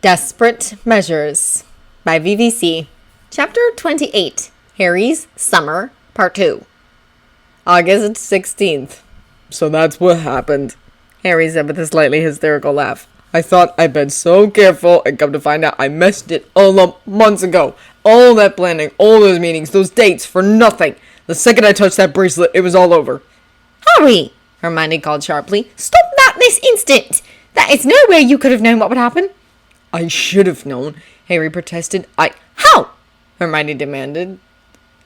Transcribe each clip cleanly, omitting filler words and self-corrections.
Desperate Measures by VVC. Chapter 28. Harry's Summer, Part 2. August 16th. So that's what happened, Harry said with a slightly hysterical laugh. I thought I'd been so careful, and come to find out I messed it all up months ago. All that planning, all those meetings, those dates, for nothing. The second I touched that bracelet, it was all over. Harry, Hermione called sharply. Stop that this instant! There is no way you could have known what would happen. I should have known, Harry protested. How? Hermione demanded.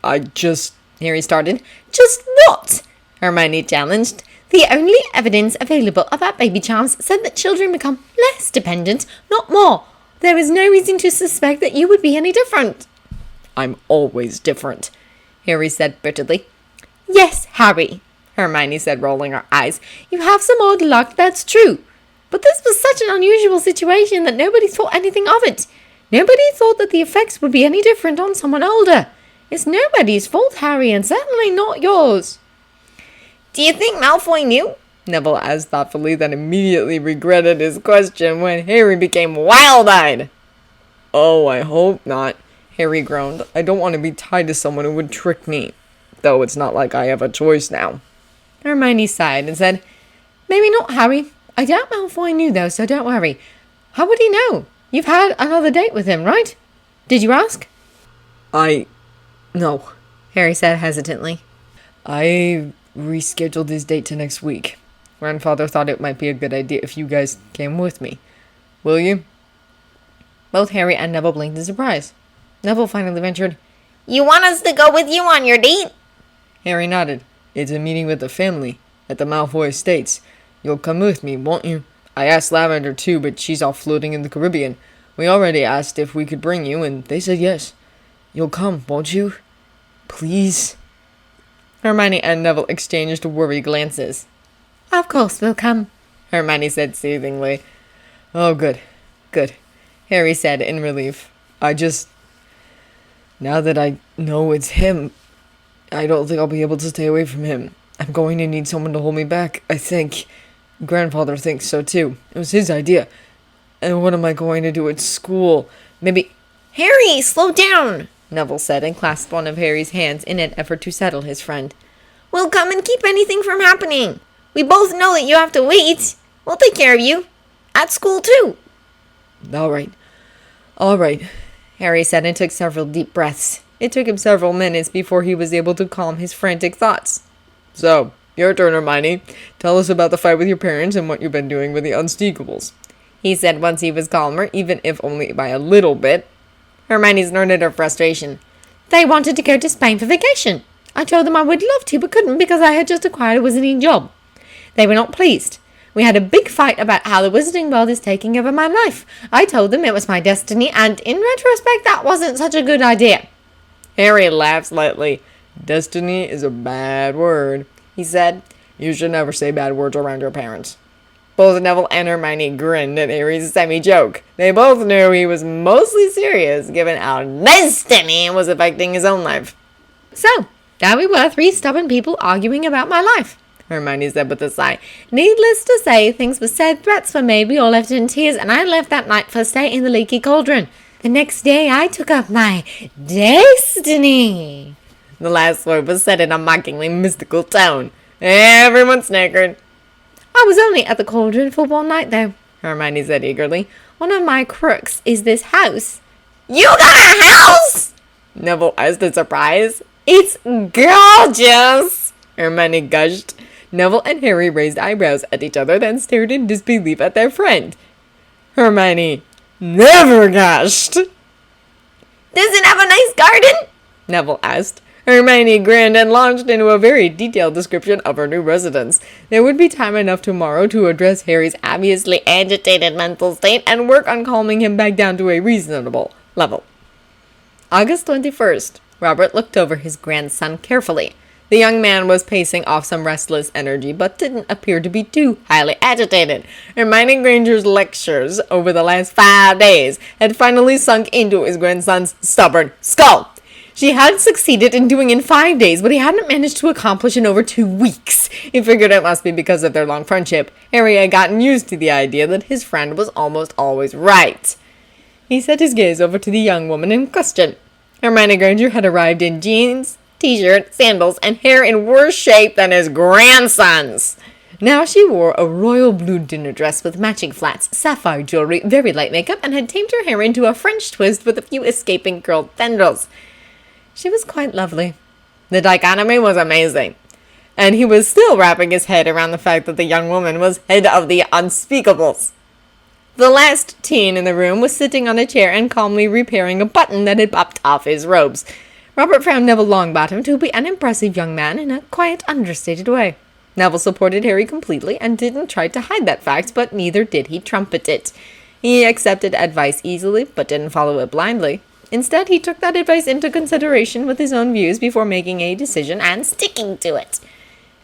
Harry started. Just what? Hermione challenged. The only evidence available about baby charms said that children become less dependent, not more. There is no reason to suspect that you would be any different. I'm always different, Harry said bitterly. Yes, Harry, Hermione said, rolling her eyes. You have some odd luck, that's true. But this was such an unusual situation that nobody thought anything of it. Nobody thought that the effects would be any different on someone older. It's nobody's fault, Harry, and certainly not yours. Do you think Malfoy knew? Neville asked thoughtfully, then immediately regretted his question when Harry became wild-eyed. Oh, I hope not, Harry groaned. I don't want to be tied to someone who would trick me. Though it's not like I have a choice now. Hermione sighed and said, Maybe not, Harry. I doubt Malfoy knew, though, so don't worry. How would he know? You've had another date with him, right? Did you ask? No, Harry said hesitantly. I rescheduled his date to next week. Grandfather thought it might be a good idea if you guys came with me. Will you? Both Harry and Neville blinked in surprise. Neville finally ventured, You want us to go with you on your date? Harry nodded. It's a meeting with the family at the Malfoy estates. You'll come with me, won't you? I asked Lavender too, but she's off floating in the Caribbean. We already asked if we could bring you, and they said yes. You'll come, won't you? Please? Hermione and Neville exchanged worried glances. Of course we'll come, Hermione said soothingly. Oh, good. Good, Harry said in relief. Now that I know it's him, I don't think I'll be able to stay away from him. I'm going to need someone to hold me back, I think. Grandfather thinks so too. It was his idea. And what am I going to do at school? Maybe... Harry, slow down, Neville said and clasped one of Harry's hands in an effort to settle his friend. We'll come and keep anything from happening. We both know that you have to wait. We'll take care of you. At school too. All right, Harry said and took several deep breaths. It took him several minutes before he was able to calm his frantic thoughts. So, your turn, Hermione. Tell us about the fight with your parents and what you've been doing with the Unspeakables, he said once he was calmer, even if only by a little bit. Hermione snorted her frustration. They wanted to go to Spain for vacation. I told them I would love to, but couldn't because I had just acquired a wizarding job. They were not pleased. We had a big fight about how the wizarding world is taking over my life. I told them it was my destiny, and in retrospect, that wasn't such a good idea. Harry laughed slightly. Destiny is a bad word, he said. You should never say bad words around your parents. Both Neville and Hermione grinned at Harry's semi-joke. They both knew he was mostly serious, given how destiny was affecting his own life. So, there we were, three stubborn people arguing about my life, Hermione said with a sigh. Needless to say, things were said, threats were made, we all left in tears, and I left that night for a stay in the leaky cauldron. The next day, I took up my destiny. The last word was said in a mockingly mystical tone. Everyone snickered. I was only at the cauldron for one night, though, Hermione said eagerly. One of my crooks is this house. You got a house? Neville asked in surprise. It's gorgeous, Hermione gushed. Neville and Harry raised eyebrows at each other, then stared in disbelief at their friend. Hermione never gushed. Does it have a nice garden? Neville asked. Hermione grinned and launched into a very detailed description of her new residence. There would be time enough tomorrow to address Harry's obviously agitated mental state and work on calming him back down to a reasonable level. August 21st. Robert looked over his grandson carefully. The young man was pacing off some restless energy, but didn't appear to be too highly agitated. Hermione Granger's lectures over the last 5 days had finally sunk into his grandson's stubborn skull. She had succeeded in doing in 5 days what he hadn't managed to accomplish in over 2 weeks. He figured it must be because of their long friendship. Harry had gotten used to the idea that his friend was almost always right. He set his gaze over to the young woman in question. Hermione Granger had arrived in jeans, t-shirt, sandals, and hair in worse shape than his grandson's. Now she wore a royal blue dinner dress with matching flats, sapphire jewelry, very light makeup, and had tamed her hair into a French twist with a few escaping curled tendrils. She was quite lovely. The dichotomy was amazing. And he was still wrapping his head around the fact that the young woman was head of the unspeakables. The last teen in the room was sitting on a chair and calmly repairing a button that had popped off his robes. Robert found Neville Longbottom to be an impressive young man in a quiet, understated way. Neville supported Harry completely and didn't try to hide that fact, but neither did he trumpet it. He accepted advice easily, but didn't follow it blindly. Instead, he took that advice into consideration with his own views before making a decision and sticking to it.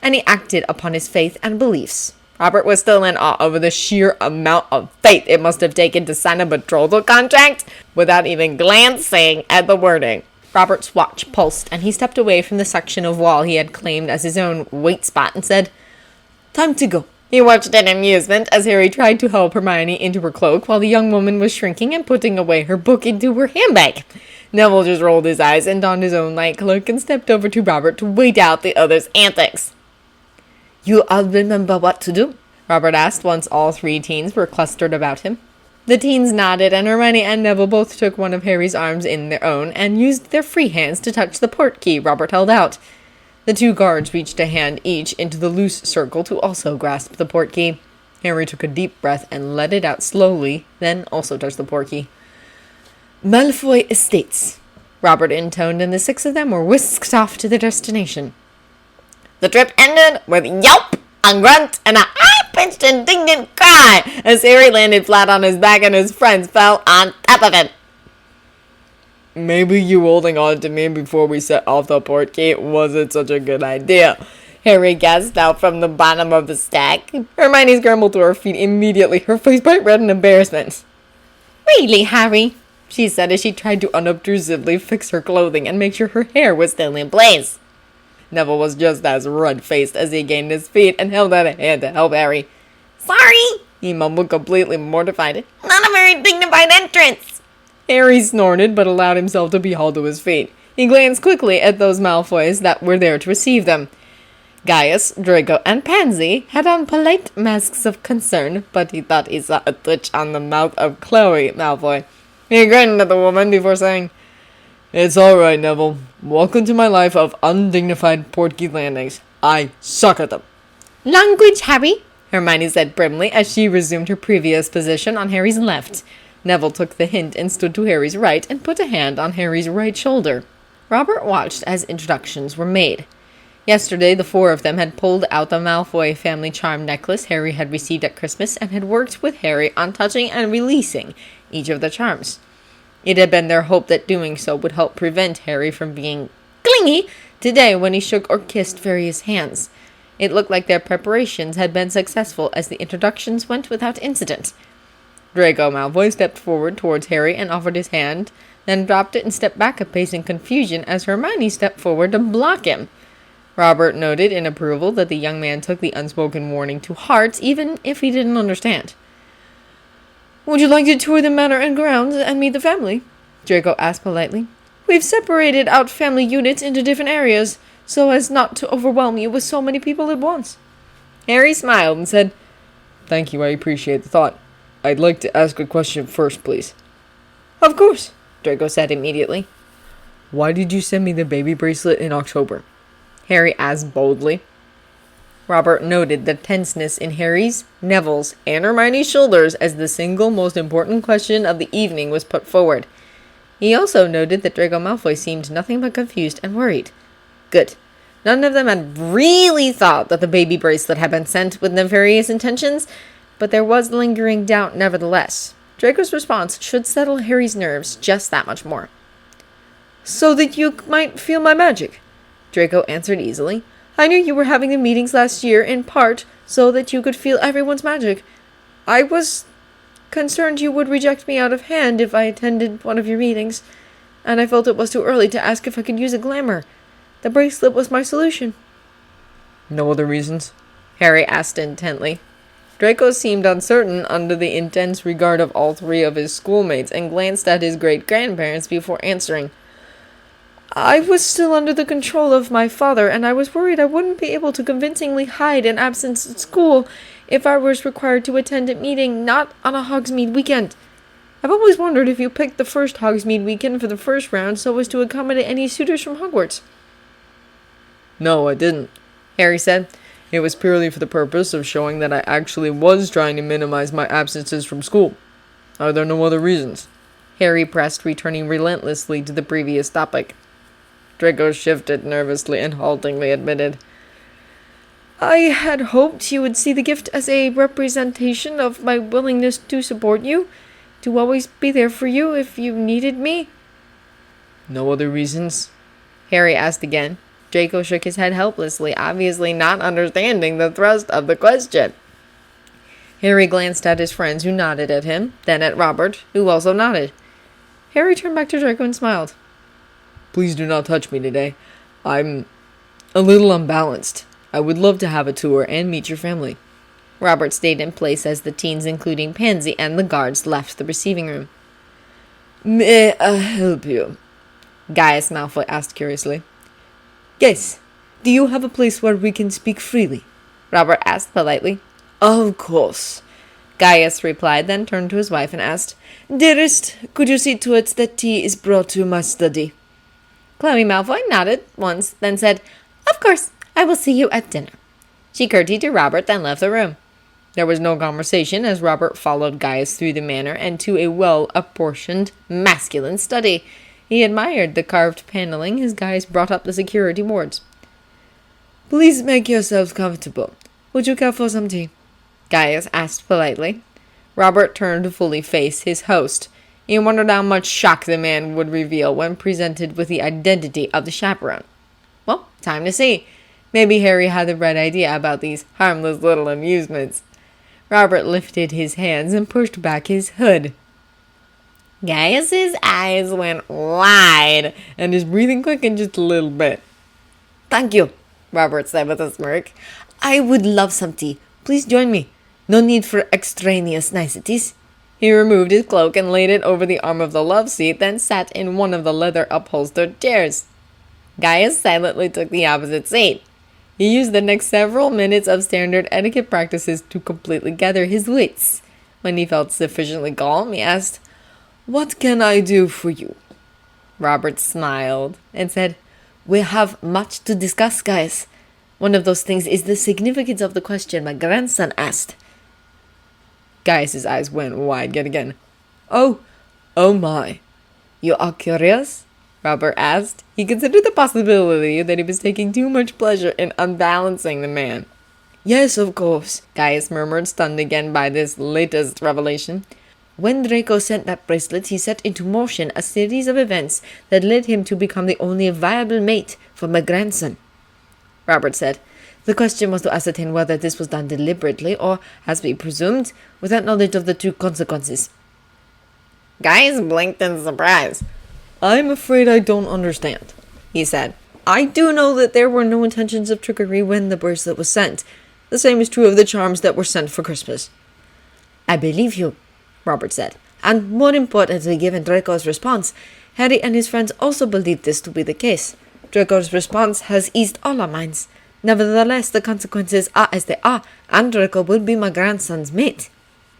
And he acted upon his faith and beliefs. Robert was still in awe over the sheer amount of faith it must have taken to sign a betrothal contract without even glancing at the wording. Robert's watch pulsed, and he stepped away from the section of wall he had claimed as his own wait spot and said, "Time to go." He watched in amusement as Harry tried to help Hermione into her cloak while the young woman was shrinking and putting away her book into her handbag. Neville just rolled his eyes and donned his own light cloak and stepped over to Robert to wait out the other's antics. "You all remember what to do?" Robert asked once all three teens were clustered about him. The teens nodded, and Hermione and Neville both took one of Harry's arms in their own and used their free hands to touch the port key Robert held out. The two guards reached a hand each into the loose circle to also grasp the port key. Harry took a deep breath and let it out slowly, then also touched the port key. "Malfoy Estates," Robert intoned, and the six of them were whisked off to their destination. The trip ended with yelp, a grunt, and a high-pitched indignant cry as Harry landed flat on his back and his friends fell on top of him. Maybe you holding on to me before we set off the port key wasn't such a good idea, Harry gasped out from the bottom of the stack. Hermione scrambled to her feet immediately, her face bright red in embarrassment. "Really, Harry?" she said as she tried to unobtrusively fix her clothing and make sure her hair was still in Blaze. Neville was just as red-faced as he gained his feet and held out a hand to help Harry. "Sorry," he mumbled, completely mortified. "Not a very dignified entrance." Harry snorted but allowed himself to be hauled to his feet. He glanced quickly at those Malfoys that were there to receive them. Gaius, Draco, and Pansy had on polite masks of concern, but he thought he saw a twitch on the mouth of Chloe Malfoy. He grinned at the woman before saying, "It's all right, Neville. Welcome to my life of undignified portkey landings. I suck at them." "Language, Harry," Hermione said primly as she resumed her previous position on Harry's left. Neville took the hint and stood to Harry's right and put a hand on Harry's right shoulder. Robert watched as introductions were made. Yesterday, the four of them had pulled out the Malfoy family charm necklace Harry had received at Christmas and had worked with Harry on touching and releasing each of the charms. It had been their hope that doing so would help prevent Harry from being clingy today when he shook or kissed various hands. It looked like their preparations had been successful as the introductions went without incident. Draco Malfoy stepped forward towards Harry and offered his hand, then dropped it and stepped back a pace in confusion as Hermione stepped forward to block him. Robert noted in approval that the young man took the unspoken warning to heart, even if he didn't understand. "Would you like to tour the manor and grounds and meet the family?" Draco asked politely. "We've separated out family units into different areas, so as not to overwhelm you with so many people at once." Harry smiled and said, "Thank you, I appreciate the thought. I'd like to ask a question first, please." "Of course," Draco said immediately. "Why did you send me the baby bracelet in October?" Harry asked boldly. Robert noted the tenseness in Harry's, Neville's, and Hermione's shoulders as the single most important question of the evening was put forward. He also noted that Draco Malfoy seemed nothing but confused and worried. Good. None of them had really thought that the baby bracelet had been sent with nefarious intentions, but there was lingering doubt nevertheless. Draco's response should settle Harry's nerves just that much more. "So that you might feel my magic," Draco answered easily. "I knew you were having the meetings last year, in part, so that you could feel everyone's magic. I was concerned you would reject me out of hand if I attended one of your meetings, and I felt it was too early to ask if I could use a glamour. The bracelet was my solution." "No other reasons?" Harry asked intently. Draco seemed uncertain under the intense regard of all three of his schoolmates and glanced at his great-grandparents before answering. I was still under the control of my father, and I was worried I wouldn't be able to convincingly hide an absence at school if I was required to attend a meeting not on a Hogsmeade weekend. I've always wondered if you picked the first Hogsmeade weekend for the first round so as to accommodate any suitors from Hogwarts. No, I didn't, Harry said. It was purely for the purpose of showing that I actually was trying to minimize my absences from school. Are there no other reasons? Harry pressed, returning relentlessly to the previous topic. Draco shifted nervously and haltingly admitted, I had hoped you would see the gift as a representation of my willingness to support you, to always be there for you if you needed me. No other reasons? Harry asked again. Draco shook his head helplessly, obviously not understanding the thrust of the question. Harry glanced at his friends, who nodded at him, then at Robert, who also nodded. Harry turned back to Draco and smiled. Please do not touch me today. I'm a little unbalanced. I would love to have a tour and meet your family. Robert stayed in place as the teens, including Pansy and the guards, left the receiving room. May I help you? Gaius Malfoy asked curiously. Yes. Do you have a place where we can speak freely? Robert asked politely. Of course, Gaius replied, then turned to his wife and asked, Dearest, could you see to it that tea is brought to my study? Chloe Malfoy nodded once, then said, Of course, I will see you at dinner. She curtsied to Robert, then left the room. There was no conversation as Robert followed Gaius through the manor and to a well-apportioned masculine study. He admired the carved paneling as Gaius brought up the security boards. Please make yourselves comfortable. Would you care for some tea? Gaius asked politely. Robert turned to fully face his host. He wondered how much shock the man would reveal when presented with the identity of the chaperone. Well, time to see. Maybe Harry had the right idea about these harmless little amusements. Robert lifted his hands and pushed back his hood. Gaius's eyes went wide, and his breathing quickened just a little bit. Thank you, Robert said with a smirk. I would love some tea. Please join me. No need for extraneous niceties. He removed his cloak and laid it over the arm of the love seat, then sat in one of the leather-upholstered chairs. Gaius silently took the opposite seat. He used the next several minutes of standard etiquette practices to completely gather his wits. When he felt sufficiently calm, he asked, What can I do for you? Robert smiled and said, We have much to discuss, Gaius. One of those things is the significance of the question my grandson asked. Gaius's eyes went wide yet again. Oh my. You are curious? Robert asked. He considered the possibility that he was taking too much pleasure in unbalancing the man. Yes, of course, Gaius murmured, stunned again by this latest revelation. When Draco sent that bracelet, he set into motion a series of events that led him to become the only viable mate for my grandson. Robert said, The question was to ascertain whether this was done deliberately or, as we presumed, without knowledge of the true consequences. Gaius blinked in surprise. I'm afraid I don't understand, he said. I do know that there were no intentions of trickery when the bracelet was sent. The same is true of the charms that were sent for Christmas. I believe you, Robert said. And more importantly, given Draco's response, Harry and his friends also believe this to be the case. Draco's response has eased all our minds. Nevertheless, the consequences are as they are, and Draco will be my grandson's mate.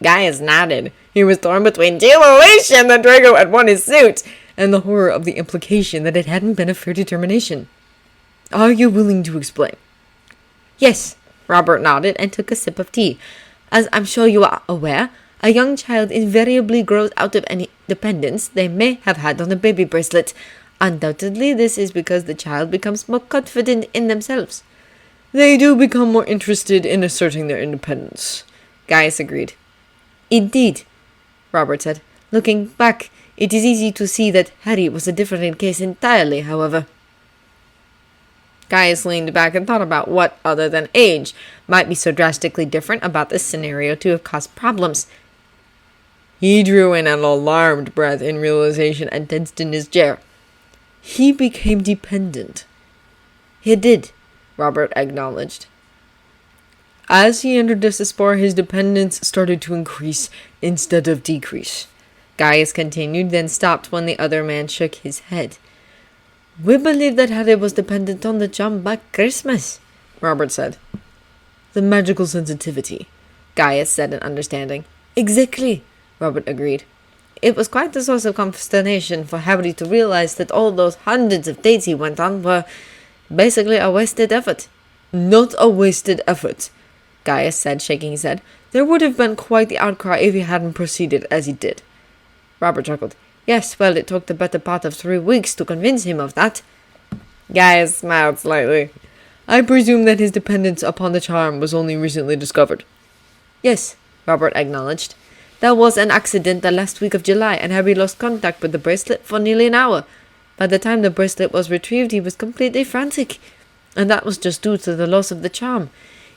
Gaius nodded. He was torn between jubilation that Draco had won his suit and the horror of the implication that it hadn't been a fair determination. Are you willing to explain? Yes, Robert nodded and took a sip of tea. As I'm sure you are aware, a young child invariably grows out of any dependence they may have had on the baby bracelet. Undoubtedly, this is because the child becomes more confident in themselves. They do become more interested in asserting their independence, Gaius agreed. Indeed, Robert said. Looking back, it is easy to see that Harry was a different case entirely, however. Gaius leaned back and thought about what, other than age, might be so drastically different about this scenario to have caused problems. He drew in an alarmed breath in realization and tensed in his chair. He became dependent. He did, Robert acknowledged. As he entered the spore, his dependence started to increase instead of decrease. Gaius continued, then stopped when the other man shook his head. We believe that Harry was dependent on the charm by Christmas, Robert said. The magical sensitivity, Gaius said in understanding. Exactly, Robert agreed. It was quite a source of consternation for Harry to realize that all those hundreds of dates he went on were basically a wasted effort. Not a wasted effort, Gaius said, shaking his head. There would have been quite the outcry if he hadn't proceeded as he did. Robert chuckled. Yes, well, it took the better part of 3 weeks to convince him of that. Gaius smiled slightly. I presume that his dependence upon the charm was only recently discovered. Yes, Robert acknowledged. There was an accident the last week of July, and Harry lost contact with the bracelet for nearly an hour. By the time the bracelet was retrieved, he was completely frantic. And that was just due to the loss of the charm.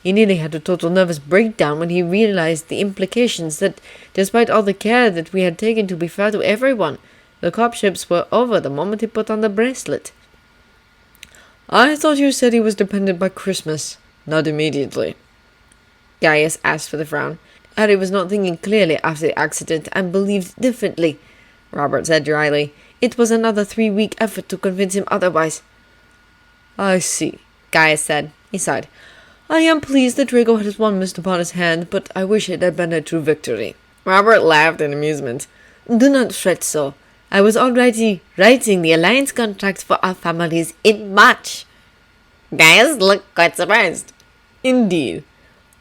He nearly had a total nervous breakdown when he realized the implications that, despite all the care that we had taken to be fair to everyone, the copships were over the moment he put on the bracelet. I thought you said he was dependent by Christmas, not immediately. Gaius asked with a frown. Harry was not thinking clearly after the accident and believed differently, Robert said dryly. It was another 3-week effort to convince him otherwise. I see, Gaius said. He sighed. I am pleased that Draco has won Mr. Potter's hand, but I wish it had been a true victory. Robert laughed in amusement. Do not fret so. I was already writing the alliance contract for our families in March. Gaius looked quite surprised. Indeed.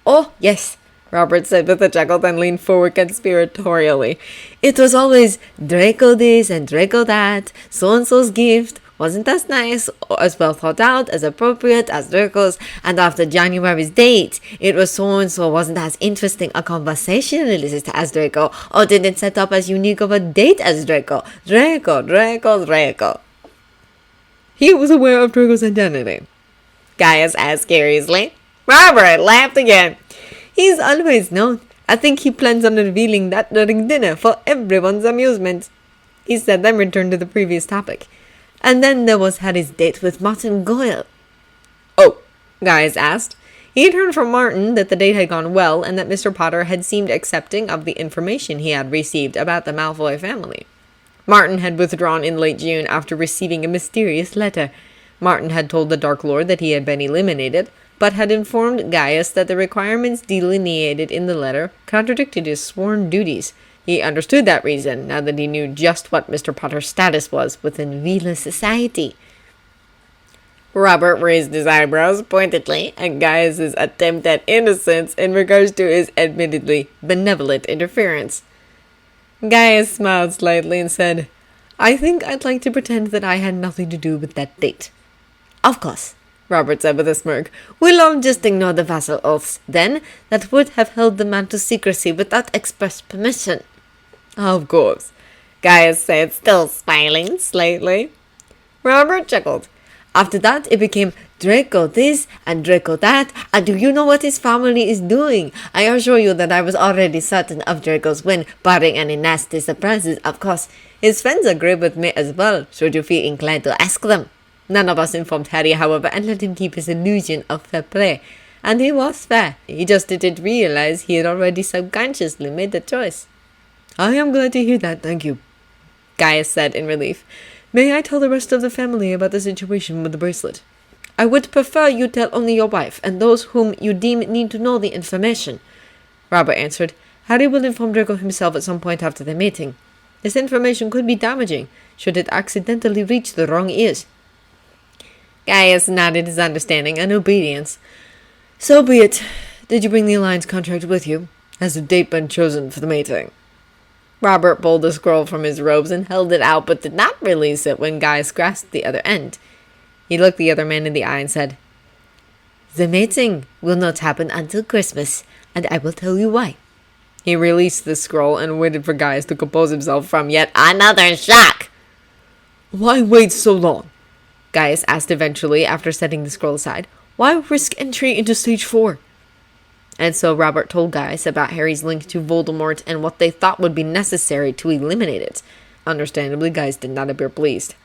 Oh, yes, Robert said with a chuckle, then leaned forward conspiratorially. It was always Draco this and Draco that. So-and-so's gift wasn't as nice or as well thought out, as appropriate as Draco's, and after January's date, it was so-and-so wasn't as interesting a conversationalist as Draco, or didn't set up as unique of a date as Draco. Draco. He was aware of Draco's identity, Gaius asked curiously. Robert laughed again. He's always known. I think he plans on revealing that during dinner for everyone's amusement, he said, then returned to the previous topic. And then there was Harry's date with Martin Goyle. Oh, Gaius asked. He had heard from Martin that the date had gone well and that Mr. Potter had seemed accepting of the information he had received about the Malfoy family. Martin had withdrawn in late June after receiving a mysterious letter. Martin had told the Dark Lord that he had been eliminated, but had informed Gaius that the requirements delineated in the letter contradicted his sworn duties. He understood that reason, now that he knew just what Mr. Potter's status was within Veela society. Robert raised his eyebrows pointedly at Gaius's attempt at innocence in regards to his admittedly benevolent interference. Gaius smiled slightly and said, I think I'd like to pretend that I had nothing to do with that date. Of course, Robert said with a smirk. We'll all just ignore the vassal oaths, then, that would have held the man to secrecy without express permission. Of course, Gaius said, still smiling slightly. Robert chuckled. After that, it became Draco this and Draco that, and do you know what his family is doing? I assure you that I was already certain of Draco's win, barring any nasty surprises, of course. His friends agree with me as well, should you feel inclined to ask them. None of us informed Harry, however, and let him keep his illusion of fair play. And he was fair. He just didn't realize he had already subconsciously made the choice. I am glad to hear that, thank you, Gaius said in relief. May I tell the rest of the family about the situation with the bracelet? I would prefer you tell only your wife and those whom you deem need to know the information, Robert answered. Harry will inform Draco himself at some point after the meeting. This information could be damaging, should it accidentally reach the wrong ears. Gaius nodded his understanding and obedience. So be it. Did you bring the alliance contract with you? Has the date been chosen for the meeting? Robert pulled a scroll from his robes and held it out, but did not release it when Gaius grasped the other end. He looked the other man in the eye and said, The mating will not happen until Christmas, and I will tell you why. He released the scroll and waited for Gaius to compose himself from yet another shock. Why wait so long? Gaius asked eventually after setting the scroll aside. Why risk entry into stage 4? And so Robert told Gaius about Harry's link to Voldemort and what they thought would be necessary to eliminate it. Understandably, Gaius did not appear pleased.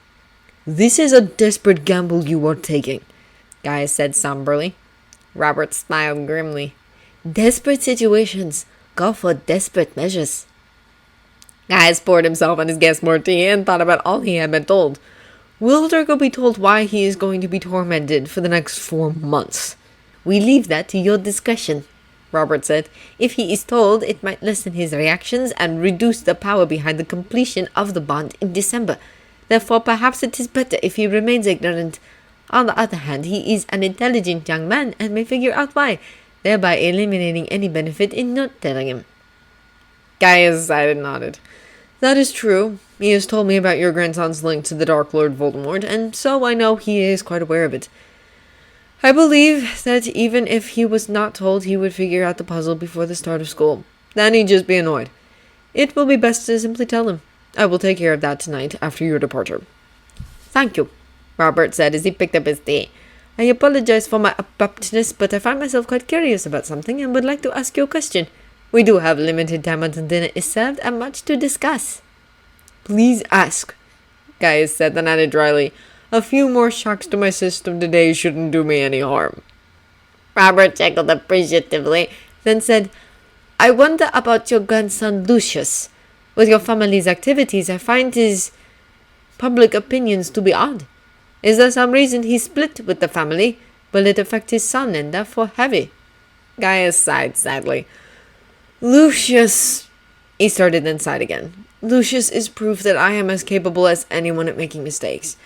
This is a desperate gamble you are taking, Gaius said somberly. Robert smiled grimly. Desperate situations call for desperate measures. Gaius poured himself and his guest more tea and thought about all he had been told. Will Draco be told why he is going to be tormented for the next 4 months? We leave that to your discretion, Robert said. If he is told, it might lessen his reactions and reduce the power behind the completion of the bond in December. Therefore, perhaps it is better if he remains ignorant. On the other hand, he is an intelligent young man and may figure out why, thereby eliminating any benefit in not telling him. Gaius sighed and nodded. That is true. He has told me about your grandson's link to the Dark Lord Voldemort, and so I know he is quite aware of it. I believe that even if he was not told, he would figure out the puzzle before the start of school. Then he'd just be annoyed. It will be best to simply tell him. I will take care of that tonight after your departure. Thank you, Robert said as he picked up his tea. I apologize for my abruptness, but I find myself quite curious about something and would like to ask you a question. We do have limited time until dinner is served and much to discuss. Please ask, Gaius said, then added dryly. A few more shocks to my system today shouldn't do me any harm. Robert chuckled appreciatively, then said, I wonder about your grandson Lucius. With your family's activities, I find his public opinions to be odd. Is there some reason he split with the family? Will it affect his son and therefore heavy? Gaius sighed sadly. Lucius, he started then sighed again. Lucius is proof that I am as capable as anyone at making mistakes.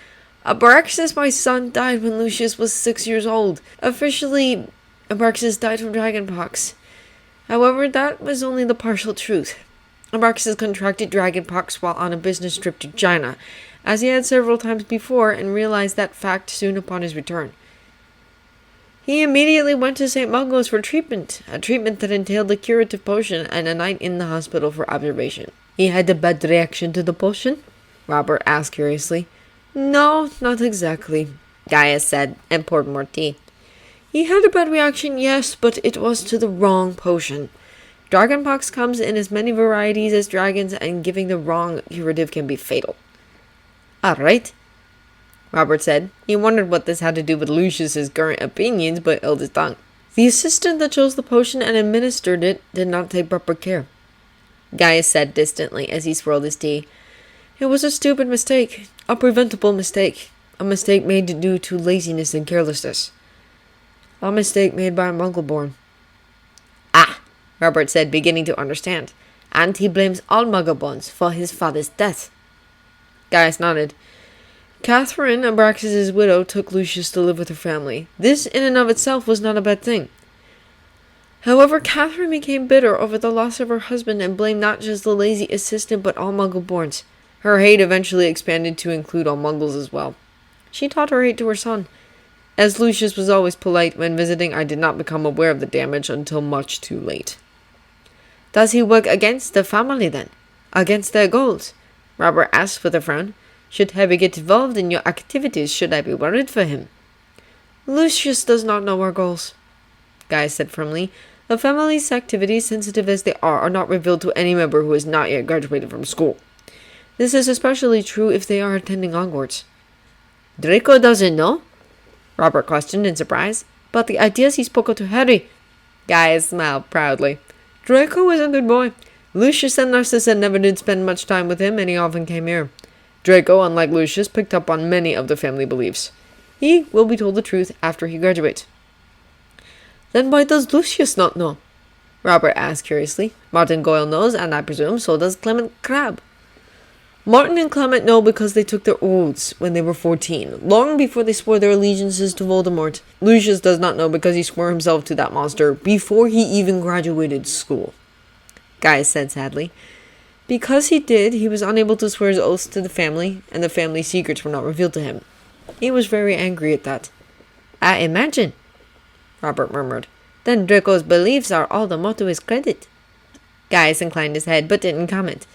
Abraxas, my son, died when Lucius was 6 years old. Officially, Abraxas died from dragonpox. However, that was only the partial truth. Abraxas contracted dragonpox while on a business trip to China, as he had several times before, and realized that fact soon upon his return. He immediately went to St. Mungo's for treatment, a treatment that entailed a curative potion and a night in the hospital for observation. He had a bad reaction to the potion? Robert asked curiously. No, not exactly, Gaius said, and poured more tea. He had a bad reaction, yes, but it was to the wrong potion. Dragonpox comes in as many varieties as dragons, and giving the wrong curative can be fatal. All right, Robert said. He wondered what this had to do with Lucius's current opinions, but held his tongue. The assistant that chose the potion and administered it did not take proper care, Gaius said distantly as he swirled his tea. It was a stupid mistake, a preventable mistake, a mistake made due to laziness and carelessness. A mistake made by a Muggle-born. Ah, Robert said, beginning to understand. And he blames all Muggle-borns for his father's death. Gaius nodded. Catherine, Abraxas' widow, took Lucius to live with her family. This in and of itself was not a bad thing. However, Catherine became bitter over the loss of her husband and blamed not just the lazy assistant but all Muggle-borns. Her hate eventually expanded to include all Muggles as well. She taught her hate to her son. As Lucius was always polite when visiting, I did not become aware of the damage until much too late. Does he work against the family then? Against their goals? Robert asked with a frown. Should Harry get involved in your activities, should I be worried for him? Lucius does not know our goals, Gaius said firmly. The family's activities, sensitive as they are not revealed to any member who has not yet graduated from school. This is especially true if they are attending Hogwarts. Draco doesn't know? Robert questioned in surprise. But the ideas he spoke of to Harry. Gaius smiled proudly. Draco is a good boy. Lucius and Narcissa never did spend much time with him, and he often came here. Draco, unlike Lucius, picked up on many of the family beliefs. He will be told the truth after he graduates. Then why does Lucius not know? Robert asked curiously. Martin Goyle knows, and I presume so does Clement Crabbe. Martin and Clement know because they took their oaths when they were 14, long before they swore their allegiances to Voldemort. Lucius does not know because he swore himself to that monster before he even graduated school, Gaius said sadly. Because he did, he was unable to swear his oaths to the family, and the family secrets were not revealed to him. He was very angry at that. I imagine, Robert murmured. Then Draco's beliefs are all the more to his credit. Gaius inclined his head, but didn't comment.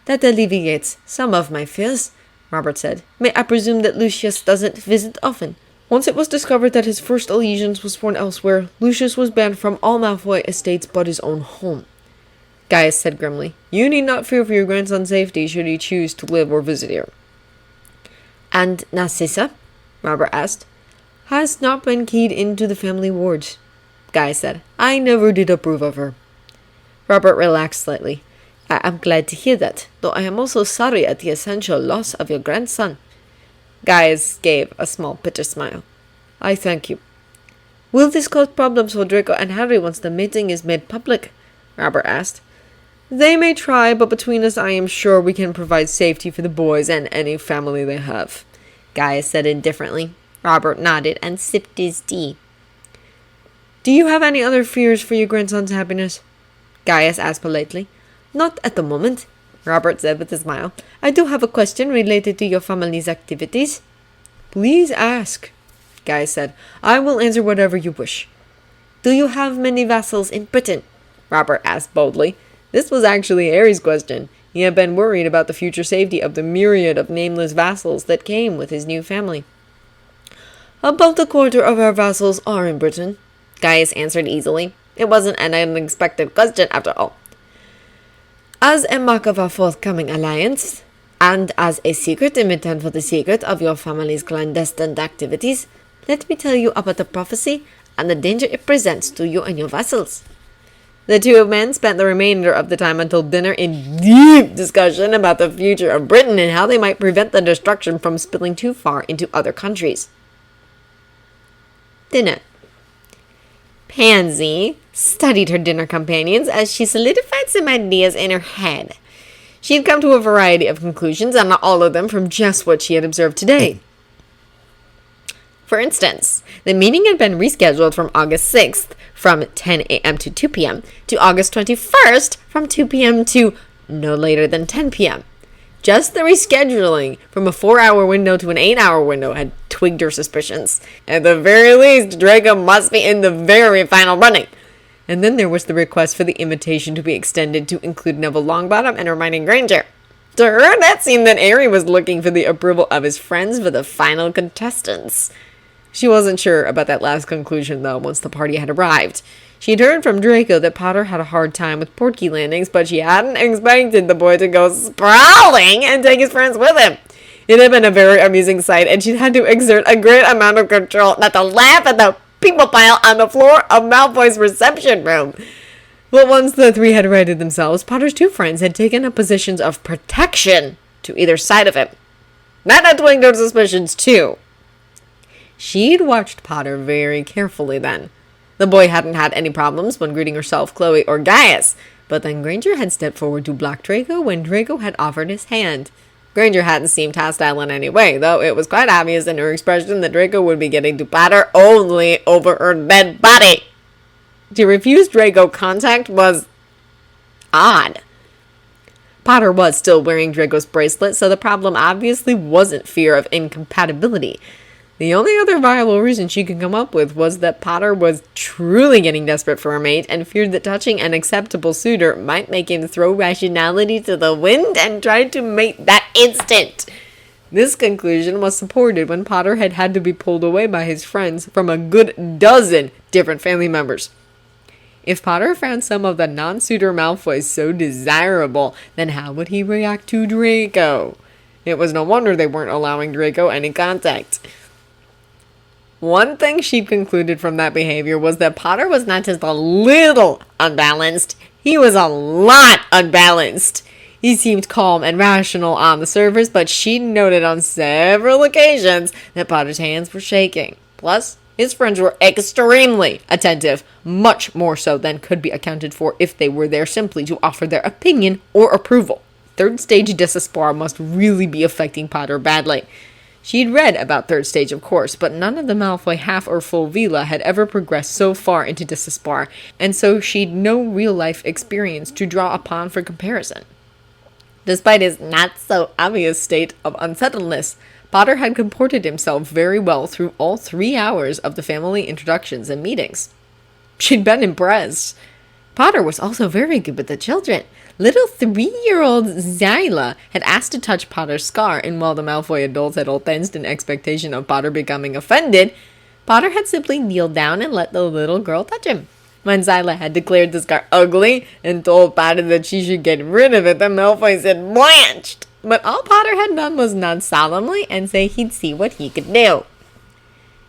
That alleviates some of my fears, Robert said. May I presume that Lucius doesn't visit often? Once it was discovered that his first allegiance was sworn elsewhere, Lucius was banned from all Malfoy estates but his own home, Gaius said grimly. You need not fear for your grandson's safety should he choose to live or visit here. And Narcissa? Robert asked. Has not been keyed into the family wards, Guy said. I never did approve of her. Robert relaxed slightly. I am glad to hear that, though I am also sorry at the essential loss of your grandson. Gaius gave a small bitter smile. I thank you. Will this cause problems for Draco and Harry once the meeting is made public? Robert asked. They may try, but between us I am sure we can provide safety for the boys and any family they have, Gaius said indifferently. Robert nodded and sipped his tea. Do you have any other fears for your grandson's happiness? Gaius asked politely. Not at the moment, Robert said with a smile. I do have a question related to your family's activities. Please ask, Gaius said. I will answer whatever you wish. Do you have many vassals in Britain? Robert asked boldly. This was actually Harry's question. He had been worried about the future safety of the myriad of nameless vassals that came with his new family. About a quarter of our vassals are in Britain, Gaius answered easily. It wasn't an unexpected question after all. As a mark of our forthcoming alliance, and as a secret in return for the secret of your family's clandestine activities, let me tell you about the prophecy and the danger it presents to you and your vassals. The two men spent the remainder of the time until dinner in deep discussion about the future of Britain and how they might prevent the destruction from spilling too far into other countries. Dinner. Pansy studied her dinner companions as she solidified some ideas in her head. She had come to a variety of conclusions, and not all of them from just what she had observed today. For instance, the meeting had been rescheduled from August 6th from 10 a.m. to 2 p.m. to August 21st from 2 p.m. to no later than 10 p.m. Just the rescheduling from a 4-hour window to an 8-hour window had twigged her suspicions. At the very least, Draco must be in the very final running. And then there was the request for the invitation to be extended to include Neville Longbottom and Hermione Granger. To her, that seemed that Harry was looking for the approval of his friends for the final contestants. She wasn't sure about that last conclusion, though, once the party had arrived. She'd heard from Draco that Potter had a hard time with Portkey Landings, but she hadn't expected the boy to go sprawling and take his friends with him. It had been a very amusing sight, and she'd had to exert a great amount of control not to laugh at the people pile on the floor of Malfoy's reception room. But once the three had righted themselves, Potter's two friends had taken up positions of protection to either side of him. That had twigged her suspicions, too. She'd watched Potter very carefully then. The boy hadn't had any problems when greeting herself, Chloe, or Gaius, but then Granger had stepped forward to block Draco when Draco had offered his hand. Granger hadn't seemed hostile in any way, though it was quite obvious in her expression that Draco would be getting to Potter only over her dead body. To refuse Draco contact was odd. Potter was still wearing Draco's bracelet, so the problem obviously wasn't fear of incompatibility. The only other viable reason she could come up with was that Potter was truly getting desperate for a mate and feared that touching an acceptable suitor might make him throw rationality to the wind and try to mate that instant. This conclusion was supported when Potter had had to be pulled away by his friends from a good dozen different family members. If Potter found some of the non-suitor Malfoys so desirable, then how would he react to Draco? It was no wonder they weren't allowing Draco any contact. One thing she'd concluded from that behavior was that Potter was not just a little unbalanced, he was a lot unbalanced. He seemed calm and rational on the surface, but she'd noted on several occasions that Potter's hands were shaking. Plus, his friends were extremely attentive, much more so than could be accounted for if they were there simply to offer their opinion or approval. Third stage desespoir must really be affecting Potter badly. She'd read about third stage, of course, but none of the Malfoy half or full Veela had ever progressed so far into desespoir, and so she'd no real-life experience to draw upon for comparison. Despite his not-so-obvious state of unsettledness, Potter had comported himself very well through all 3 hours of the family introductions and meetings. She'd been impressed. Potter was also very good with the children. Little 3-year-old Zyla had asked to touch Potter's scar, and while the Malfoy adults had all tensed in expectation of Potter becoming offended, Potter had simply kneeled down and let the little girl touch him. When Zyla had declared the scar ugly and told Potter that she should get rid of it, the Malfoy said blanched. But all Potter had done was nod solemnly and say he'd see what he could do.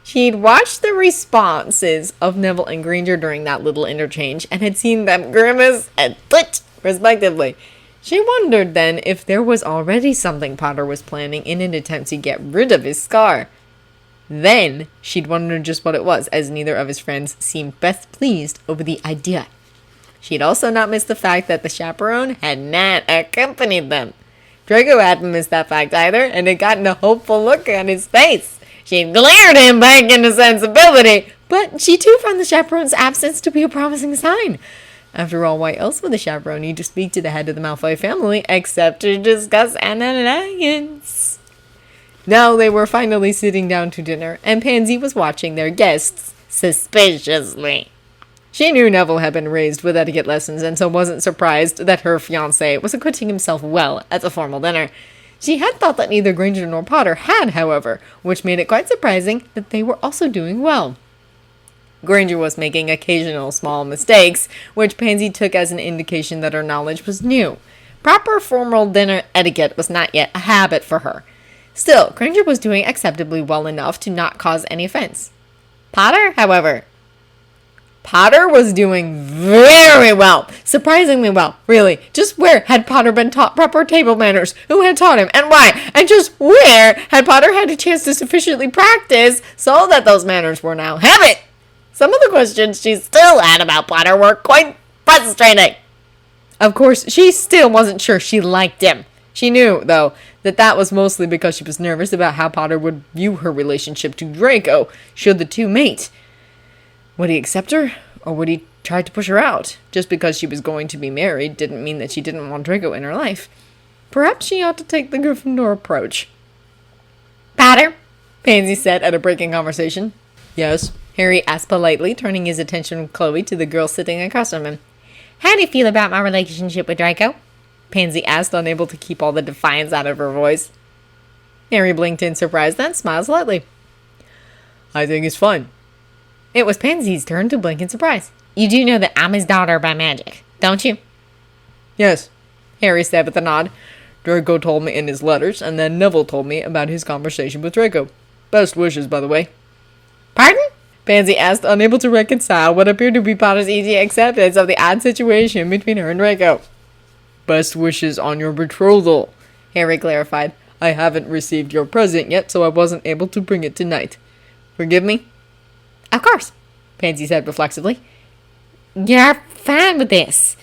She'd watched the responses of Neville and Granger during that little interchange and had seen them grimace and twitch, respectively. She wondered then if there was already something Potter was planning in an attempt to get rid of his scar. Then she'd wondered just what it was, as neither of his friends seemed best pleased over the idea. She'd also not missed the fact that the chaperone had not accompanied them. Draco hadn't missed that fact either, and had gotten a hopeful look on his face. She'd glared him back into sensibility, but she too found the chaperone's absence to be a promising sign. After all, why else would the chaperone need to speak to the head of the Malfoy family except to discuss an alliance? Now they were finally sitting down to dinner, and Pansy was watching their guests suspiciously. She knew Neville had been raised with etiquette lessons, and so wasn't surprised that her fiancé was acquitting himself well at the formal dinner. She had thought that neither Granger nor Potter had, however, which made it quite surprising that they were also doing well. Granger was making occasional small mistakes, which Pansy took as an indication that her knowledge was new. Proper formal dinner etiquette was not yet a habit for her. Still, Granger was doing acceptably well enough to not cause any offense. Potter was doing very well. Surprisingly well, really. Just where had Potter been taught proper table manners? Who had taught him, and why? And just where had Potter had a chance to sufficiently practice so that those manners were now habit? Some of the questions she still had about Potter were quite frustrating. Of course, she still wasn't sure she liked him. She knew, though, that was mostly because she was nervous about how Potter would view her relationship to Draco should the two mate. Would he accept her, or would he try to push her out? Just because she was going to be married didn't mean that she didn't want Draco in her life. Perhaps she ought to take the Gryffindor approach. Potter, Pansy said at a break in conversation. Yes? Harry asked politely, turning his attention from Chloe to the girl sitting across from him. How do you feel about my relationship with Draco? Pansy asked, unable to keep all the defiance out of her voice. Harry blinked in surprise, then smiled slightly. I think it's fine. It was Pansy's turn to blink in surprise. You do know that I'm his daughter by magic, don't you? Yes, Harry said with a nod. Draco told me in his letters, and then Neville told me about his conversation with Draco. Best wishes, by the way. Pardon? Pansy asked, unable to reconcile what appeared to be Potter's easy acceptance of the odd situation between her and Draco. Best wishes on your betrothal, Harry clarified. I haven't received your present yet, so I wasn't able to bring it tonight. Forgive me? Of course, Pansy said reflexively. You're fine with this?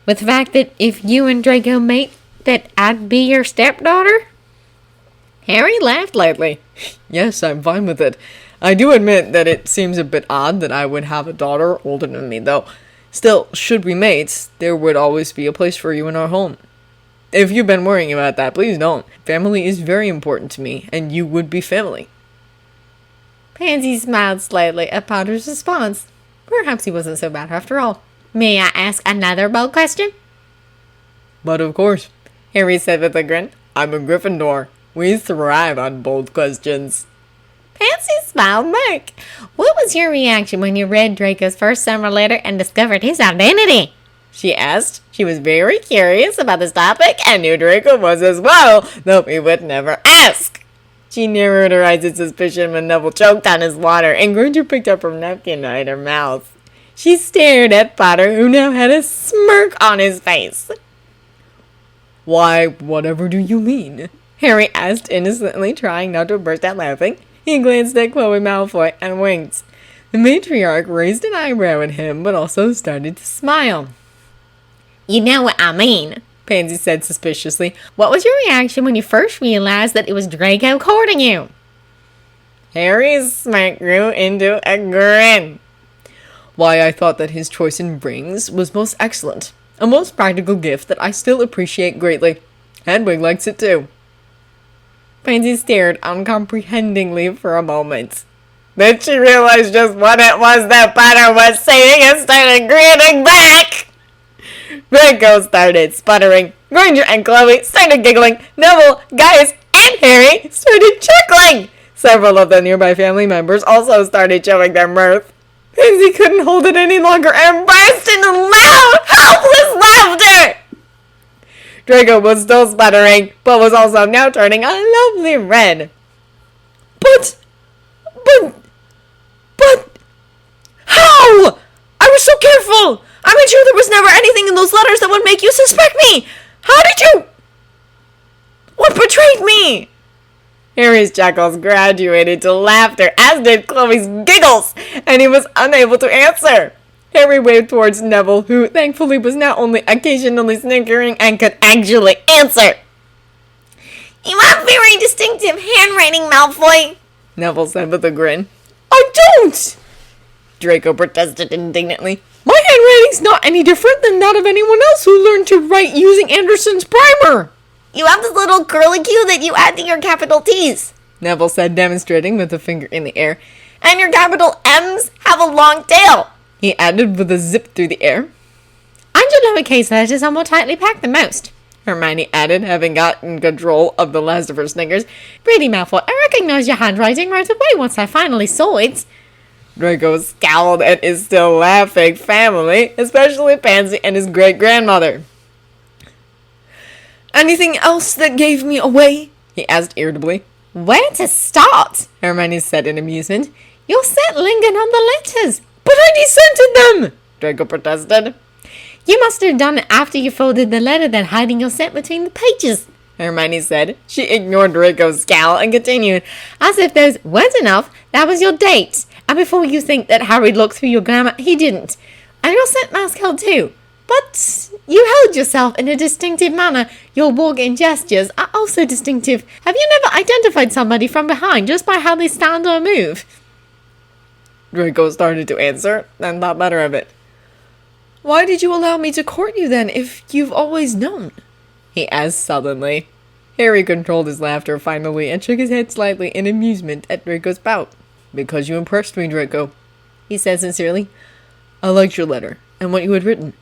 With the fact that if you and Draco mate, that I'd be your stepdaughter? Harry laughed lightly. Yes, I'm fine with it. I do admit that it seems a bit odd that I would have a daughter older than me, though. Still, should we mate, there would always be a place for you in our home. If you've been worrying about that, please don't. Family is very important to me, and you would be family. Pansy smiled slightly at Potter's response. Perhaps he wasn't so bad after all. May I ask another bold question? But of course, Harry said with a grin. I'm a Gryffindor. We thrive on bold questions. Pansy smiled back. What was your reaction when you read Draco's first summer letter and discovered his identity? She asked. She was very curious about this topic and knew Draco was as well, though he would never ask. She narrowed her eyes in suspicion when Neville choked on his water and Granger picked up her napkin out of her mouth. She stared at Potter, who now had a smirk on his face. Why, whatever do you mean? Harry asked innocently, trying not to burst out laughing. He glanced at Chloe Malfoy and winked. The matriarch raised an eyebrow at him, but also started to smile. You know what I mean, Pansy said suspiciously. What was your reaction when you first realized that it was Draco courting you? Harry's smirk grew into a grin. Why, I thought that his choice in rings was most excellent. A most practical gift that I still appreciate greatly. Hedwig likes it too. Pansy stared uncomprehendingly for a moment. Then she realized just what it was that Potter was saying and started grinning back. Draco started sputtering. Granger and Chloe started giggling. Neville, Gaius, and Harry started chuckling. Several of the nearby family members also started showing their mirth. Pansy couldn't hold it any longer and burst into loud, helpless laughter. Draco was still sputtering, but was also now turning a lovely red. But, But how? I was so careful. I made sure there was never anything in those letters that would make you suspect me. How did you? What betrayed me? Harry's chuckles graduated to laughter, as did Chloe's giggles, and he was unable to answer. Harry waved towards Neville, who thankfully was not only occasionally snickering and could actually answer. You have very distinctive handwriting, Malfoy, Neville said with a grin. I don't! Draco protested indignantly. My handwriting's not any different than that of anyone else who learned to write using Anderson's primer. you have this little curlicue that you add to your capital T's. Neville said, demonstrating with a finger in the air. And your capital M's have a long tail. He added with a zip through the air. And your lowercase letters are more tightly packed than most. Hermione added, having gotten control of the last of her snickers. Really, Malfoy, I recognised your handwriting right away once I finally saw it. Draco scowled at his still laughing family, especially Pansy and his great-grandmother. Anything else that gave me away? He asked irritably. Where to start? Hermione said in amusement. Your scent lingered on the letters. But I descented them! Draco protested. You must have done it after you folded the letter, then hiding your scent between the pages. Hermione said. She ignored Draco's scowl and continued. As if those weren't enough, that was your date. And before you think that Harry looked through your grammar, he didn't. And your scent mask held too. But you held yourself in a distinctive manner. Your walk and gestures are also distinctive. Have you never identified somebody from behind just by how they stand or move? Draco started to answer, and thought better of it. Why did you allow me to court you then, if you've always known? He asked sullenly. Harry controlled his laughter finally and shook his head slightly in amusement at Draco's pout. Because you impressed me, Draco, he said sincerely. I liked your letter, and what you had written.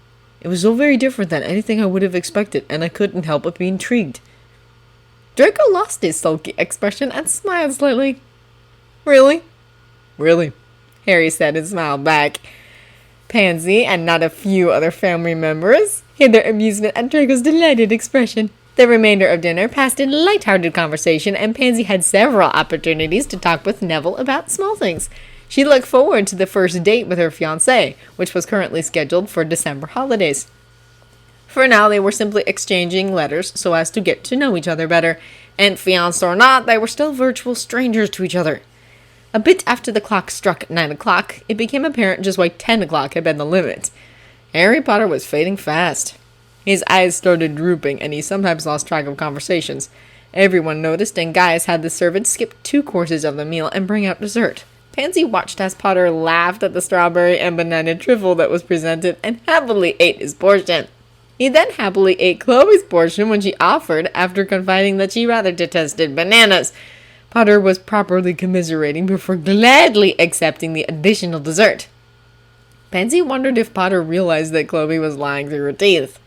It was so very different than anything I would have expected, and I couldn't help but be intrigued. Draco lost his sulky expression and smiled slightly. Really? Really, Harry said and smiled back. Pansy and not a few other family members hid their amusement at Draco's delighted expression. The remainder of dinner passed in light-hearted conversation, and Pansy had several opportunities to talk with Neville about small things. She looked forward to the first date with her fiancé, which was currently scheduled for December holidays. For now, they were simply exchanging letters so as to get to know each other better, and fiancé or not, they were still virtual strangers to each other. A bit after the clock struck 9 o'clock, it became apparent just why 10 o'clock had been the limit. Harry Potter was fading fast. His eyes started drooping, and he sometimes lost track of conversations. Everyone noticed, and Gaius had the servants skip 2 courses of the meal and bring out dessert. Pansy watched as Potter laughed at the strawberry and banana trifle that was presented and happily ate his portion. He then happily ate Chloe's portion when she offered, after confiding that she rather detested bananas. Potter was properly commiserating before gladly accepting the additional dessert. Pansy wondered if Potter realized that Chloe was lying through her teeth.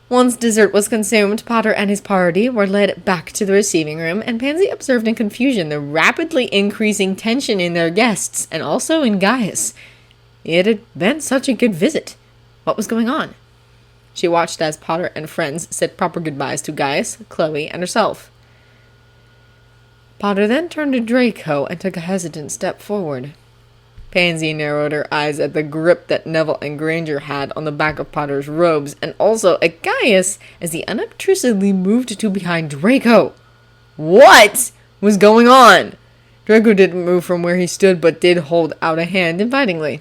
Once dessert was consumed, Potter and his party were led back to the receiving room, and Pansy observed in confusion the rapidly increasing tension in their guests, and also in Gaius. It had been such a good visit. What was going on? She watched as Potter and friends said proper goodbyes to Gaius, Chloe, and herself. Potter then turned to Draco and took a hesitant step forward. Pansy narrowed her eyes at the grip that Neville and Granger had on the back of Potter's robes, and also at Gaius as he unobtrusively moved to behind Draco. What was going on? Draco didn't move from where he stood, but did hold out a hand invitingly.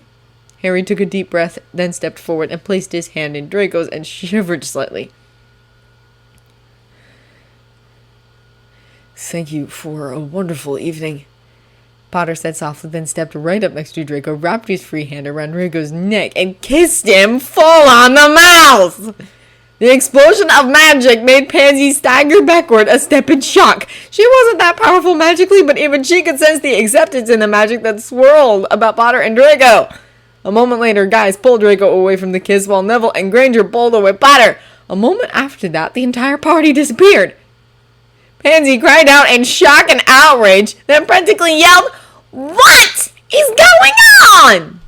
Harry took a deep breath, then stepped forward and placed his hand in Draco's and shivered slightly. Thank you for a wonderful evening, Potter said softly, then stepped right up next to Draco, wrapped his free hand around Draco's neck, and kissed him full on the mouth! The explosion of magic made Pansy stagger backward a step in shock. She wasn't that powerful magically, but even she could sense the acceptance in the magic that swirled about Potter and Draco. A moment later, Gaius pulled Draco away from the kiss, while Neville and Granger pulled away Potter. A moment after that, the entire party disappeared. Pansy cried out in shock and outrage, then frantically yelled, "What is going on?"